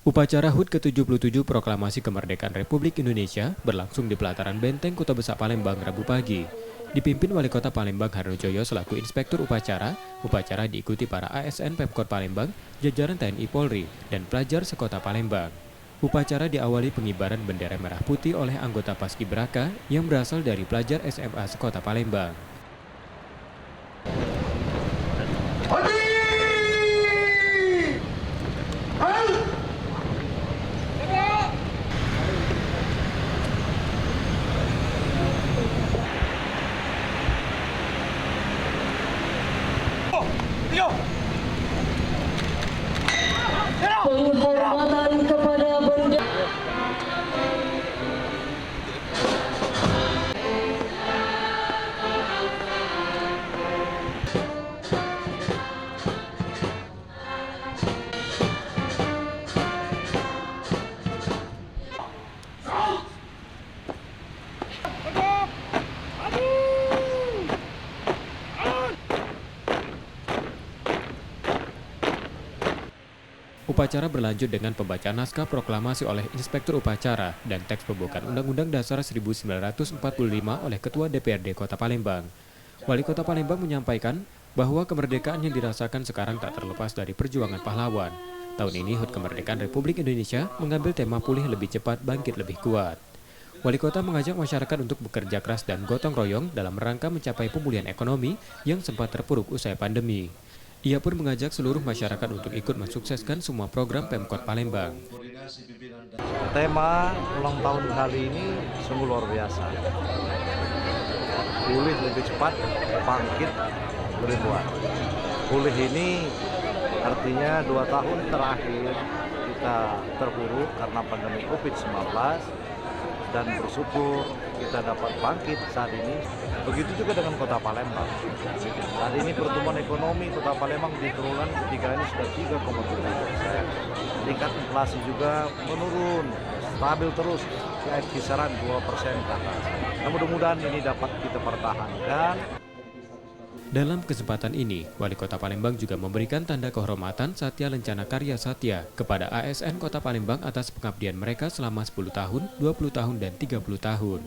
Upacara HUT ke-77 Proklamasi Kemerdekaan Republik Indonesia berlangsung di pelataran Benteng Kota Besar Palembang Rabu pagi. Dipimpin Wali Kota Palembang Harnojoyo selaku Inspektur Upacara diikuti para ASN Pemkot Palembang, jajaran TNI Polri, dan pelajar sekota Palembang. Upacara diawali pengibaran bendera merah putih oleh anggota Paskibraka yang berasal dari pelajar SMA sekota Palembang. Penghormatan kepada bendera. Upacara berlanjut dengan pembacaan naskah proklamasi oleh Inspektur Upacara dan teks pembukaan Undang-Undang Dasar 1945 oleh Ketua DPRD Kota Palembang. Wali Kota Palembang menyampaikan bahwa kemerdekaan yang dirasakan sekarang tak terlepas dari perjuangan pahlawan. Tahun ini HUT Kemerdekaan Republik Indonesia mengambil tema pulih lebih cepat, bangkit lebih kuat. Wali Kota mengajak masyarakat untuk bekerja keras dan gotong royong dalam rangka mencapai pemulihan ekonomi yang sempat terpuruk usai pandemi. Ia pun mengajak seluruh masyarakat untuk ikut mensukseskan semua program Pemkot Palembang. Tema ulang tahun kali ini sungguh luar biasa. Pulih lebih cepat, bangkit lebih kuat. Pulih ini artinya 2 tahun terakhir kita terpuruk karena pandemi COVID-19 dan bersyukur kita dapat bangkit saat ini. Begitu juga dengan Kota Palembang. Saat ini pertumbuhan ekonomi Kota Palembang di triwulan ketiga ini sudah 3,7%. Tingkat inflasi juga menurun, stabil terus ya, kisaran 2% ke atas. Nah, mudah-mudahan ini dapat kita pertahankan. Dalam kesempatan ini, Wali Kota Palembang juga memberikan tanda kehormatan Satya Lencana Karya Satya kepada ASN Kota Palembang atas pengabdian mereka selama 10 tahun, 20 tahun, dan 30 tahun.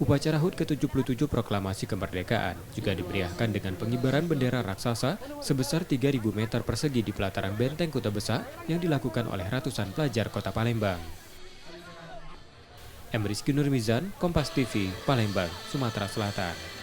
Upacara HUT ke-77 Proklamasi Kemerdekaan juga dimeriahkan dengan pengibaran bendera raksasa sebesar 3.000 meter persegi di pelataran Benteng Kota Besar yang dilakukan oleh ratusan pelajar Kota Palembang. Rizky Nurmizan, Kompas TV, Palembang, Sumatera Selatan.